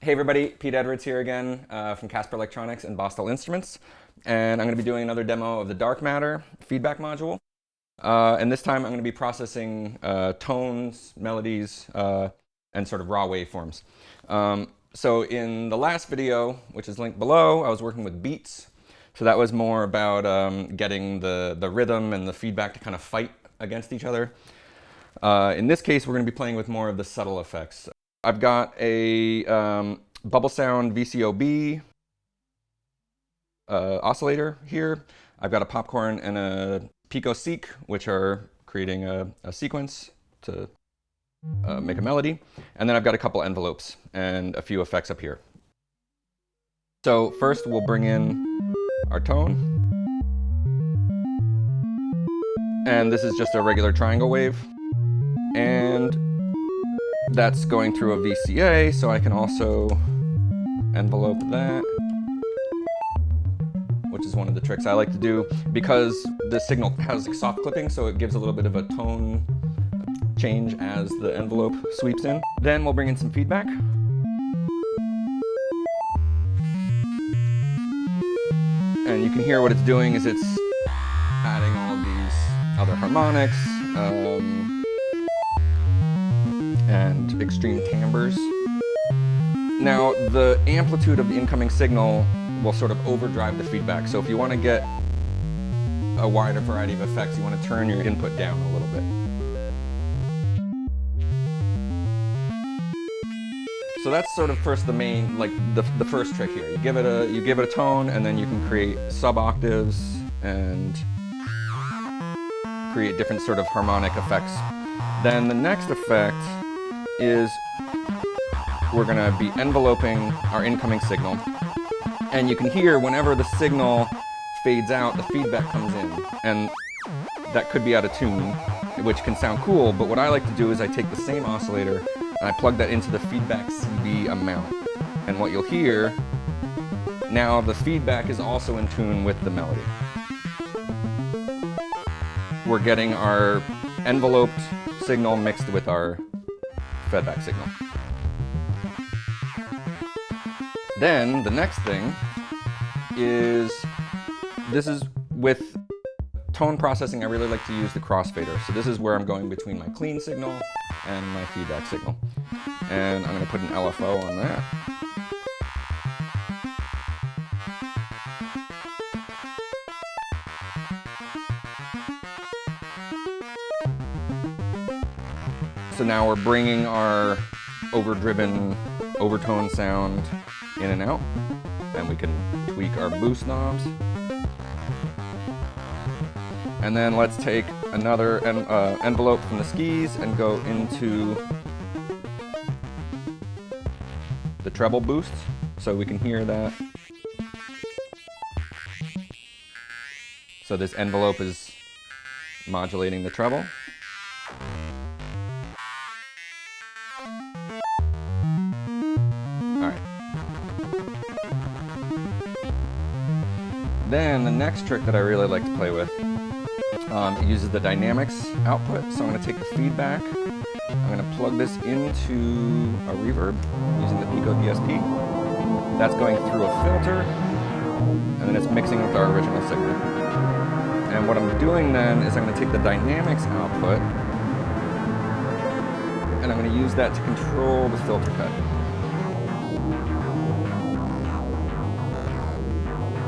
Hey everybody, Pete Edwards here again from Casper Electronics and Bastl Instruments, and I'm going to be doing another demo of the DarkMatter feedback module. And this time I'm going to be processing tones, melodies, and sort of raw waveforms. So in the last video, which is linked below, I was working with beats. So that was more about getting the rhythm and the feedback to kind of fight against each other. In this case, we're going to be playing with more of the subtle effects. I've got a bubble sound VCOB oscillator here. I've got a popcorn and a pico seek, which are creating a sequence to make a melody. And then I've got a couple envelopes and a few effects up here. So first we'll bring in our tone. And this is just a regular triangle wave. And that's going through a VCA, so I can also envelope that, which is one of the tricks I like to do because the signal has soft clipping, so it gives a little bit of a tone change as the envelope sweeps in. Then we'll bring in some feedback. And you can hear what it's doing is it's adding all these other harmonics, and extreme timbres. Now, the amplitude of the incoming signal will sort of overdrive the feedback. So if you want to get a wider variety of effects, you want to turn your input down a little bit. So that's sort of first the main, like the first trick here. You give it a tone, and then you can create sub-octaves and create different sort of harmonic effects. Then the next effect is we're going to be enveloping our incoming signal. And you can hear whenever the signal fades out, the feedback comes in. And that could be out of tune, which can sound cool, but what I like to do is I take the same oscillator and I plug that into the feedback CV amount. And what you'll hear, now the feedback is also in tune with the melody. We're getting our enveloped signal mixed with our feedback signal. Then the next thing is, this is with tone processing, I really like to use the crossfader. So this is where I'm going between my clean signal and my feedback signal. And I'm going to put an LFO on that. So now we're bringing our overdriven overtone sound in and out, and we can tweak our boost knobs. And then let's take another envelope from the skis and go into the treble boost so we can hear that. So this envelope is modulating the treble. Then the next trick that I really like to play with, it uses the dynamics output. So I'm going to take the feedback, I'm going to plug this into a reverb using the Pico DSP. That's going through a filter, and then it's mixing with our original signal. And what I'm doing then is I'm going to take the dynamics output, and I'm going to use that to control the filter cut.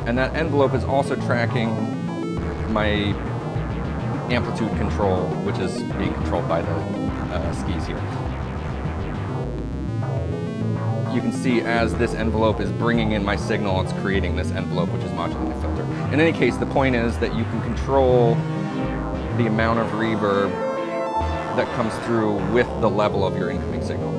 And that envelope is also tracking my amplitude control, which is being controlled by the skis here. You can see as this envelope is bringing in my signal, it's creating this envelope, which is modulating the filter. In any case, the point is that you can control the amount of reverb that comes through with the level of your incoming signal.